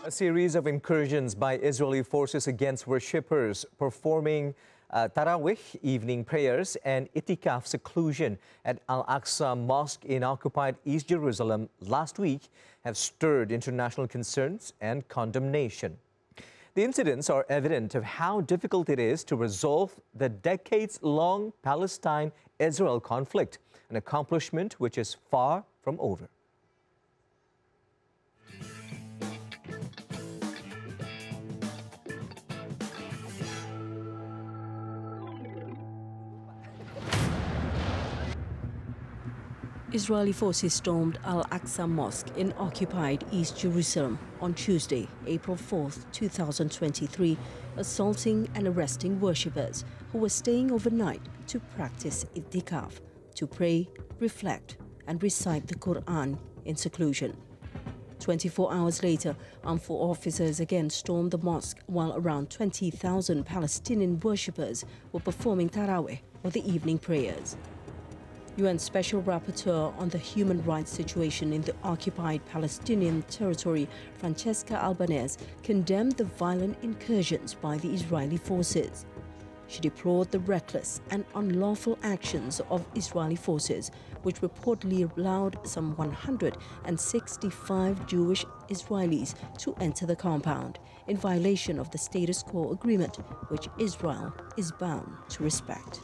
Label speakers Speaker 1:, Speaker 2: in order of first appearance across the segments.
Speaker 1: A series of incursions by Israeli forces against worshippers performing Taraweeh evening prayers and Itikaf seclusion at Al-Aqsa Mosque in occupied East Jerusalem last week have stirred international concerns and condemnation. The incidents are evident of how difficult it is to resolve the decades-long Palestine-Israel conflict, an accomplishment which is far from over.
Speaker 2: Israeli forces stormed Al-Aqsa Mosque in occupied East Jerusalem on Tuesday, April 4, 2023, assaulting and arresting worshippers who were staying overnight to practice Itikaf, to pray, reflect, and recite the Quran in seclusion. 24 hours later, armed officers again stormed the mosque while around 20,000 Palestinian worshippers were performing Taraweeh, or the evening prayers. UN Special Rapporteur on the human rights situation in the occupied Palestinian territory, Francesca Albanese, condemned the violent incursions by the Israeli forces. She deplored the reckless and unlawful actions of Israeli forces, which reportedly allowed some 165 Jewish Israelis to enter the compound, in violation of the status quo agreement, which Israel is bound to respect.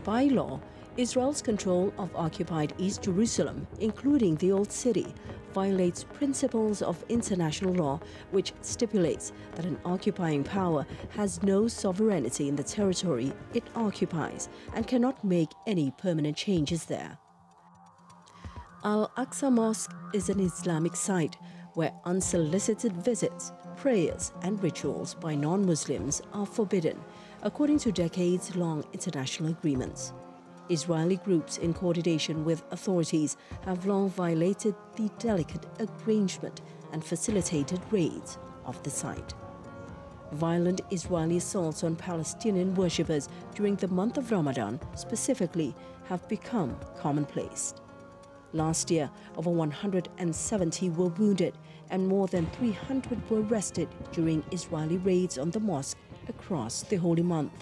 Speaker 2: By law, Israel's control of occupied East Jerusalem, including the Old City, violates principles of international law, which stipulates that an occupying power has no sovereignty in the territory it occupies and cannot make any permanent changes there. Al-Aqsa Mosque is an Islamic site where unsolicited visits, prayers and rituals by non-Muslims are forbidden, according to decades-long international agreements. Israeli groups in coordination with authorities have long violated the delicate arrangement and facilitated raids of the site. Violent Israeli assaults on Palestinian worshippers during the month of Ramadan specifically have become commonplace. Last year, over 170 were wounded and more than 300 were arrested during Israeli raids on the mosque across the holy month.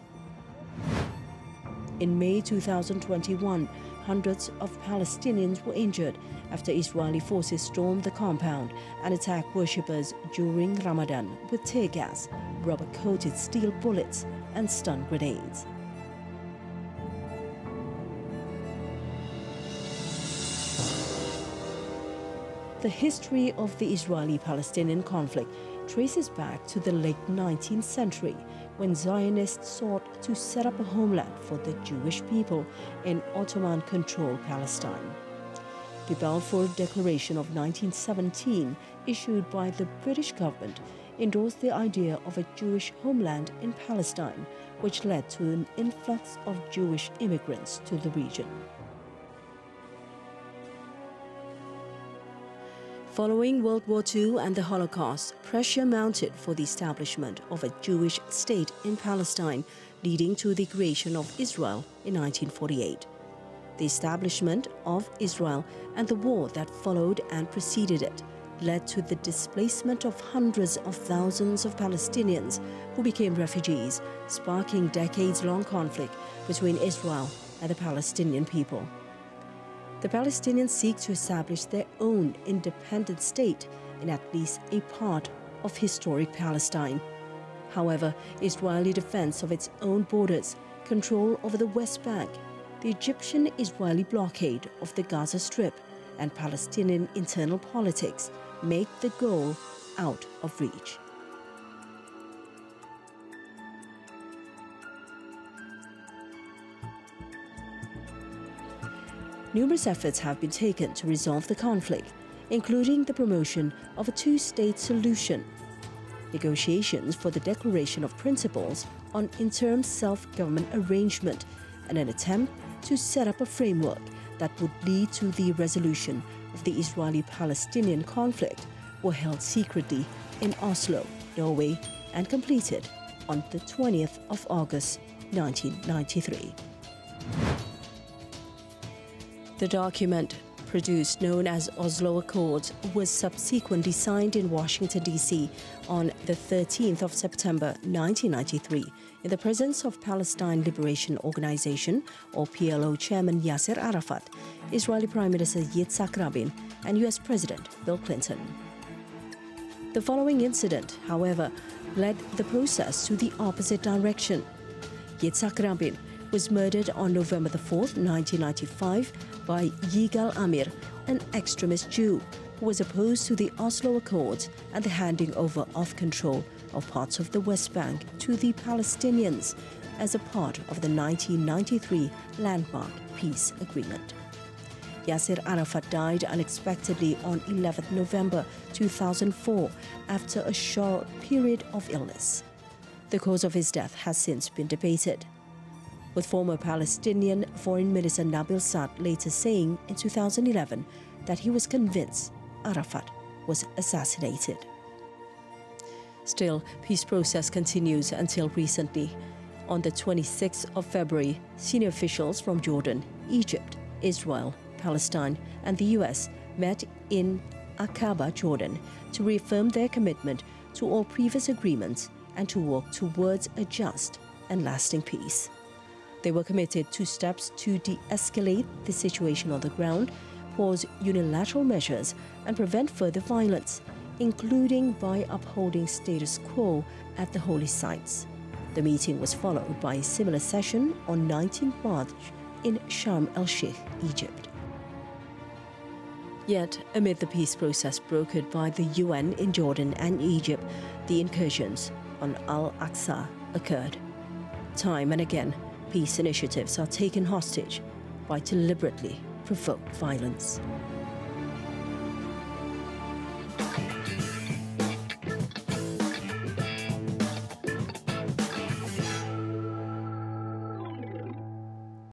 Speaker 2: In May 2021, hundreds of Palestinians were injured after Israeli forces stormed the compound and attacked worshippers during Ramadan with tear gas, rubber-coated steel bullets, and stun grenades. The history of the Israeli-Palestinian conflict traces back to the late 19th century, when Zionists sought to set up a homeland for the Jewish people in Ottoman-controlled Palestine. The Balfour Declaration of 1917, issued by the British government, endorsed the idea of a Jewish homeland in Palestine, which led to an influx of Jewish immigrants to the region. Following World War II and the Holocaust, pressure mounted for the establishment of a Jewish state in Palestine, leading to the creation of Israel in 1948. The establishment of Israel and the war that followed and preceded it led to the displacement of hundreds of thousands of Palestinians who became refugees, sparking decades-long conflict between Israel and the Palestinian people. The Palestinians seek to establish their own independent state in at least a part of historic Palestine. However, Israeli defense of its own borders, control over the West Bank, the Egyptian-Israeli blockade of the Gaza Strip, and Palestinian internal politics make the goal out of reach. Numerous efforts have been taken to resolve the conflict, including the promotion of a two-state solution, negotiations for the declaration of principles on interim self-government arrangement, and an attempt to set up a framework that would lead to the resolution of the Israeli-Palestinian conflict were held secretly in Oslo, Norway, and completed on the 20th of August, 1993. The document, produced known as Oslo Accords was subsequently signed in Washington, D.C. on the 13th of September 1993 in the presence of Palestine Liberation Organization or PLO Chairman Yasser Arafat, Israeli Prime Minister Yitzhak Rabin, and U.S. President Bill Clinton. The following incident, however, led the process to the opposite direction. Yitzhak Rabin was murdered on November 4, 1995 by Yigal Amir, an extremist Jew who was opposed to the Oslo Accords and the handing over of control of parts of the West Bank to the Palestinians as a part of the 1993 landmark peace agreement. Yasser Arafat died unexpectedly on 11 November 2004 after a short period of illness. The cause of his death has since been debated, with former Palestinian Foreign Minister Nabil Saad later saying in 2011 that he was convinced Arafat was assassinated. Still, peace process continues until recently. On the 26th of February, senior officials from Jordan, Egypt, Israel, Palestine, and the U.S. met in Aqaba, Jordan, to reaffirm their commitment to all previous agreements and to work towards a just and lasting peace. They were committed to steps to de-escalate the situation on the ground, pause unilateral measures, and prevent further violence, including by upholding status quo at the holy sites. The meeting was followed by a similar session on 19 March in Sharm el-Sheikh, Egypt. Yet, amid the peace process brokered by the UN in Jordan and Egypt, the incursions on Al-Aqsa occurred. Time and again, peace initiatives are taken hostage by deliberately provoked violence.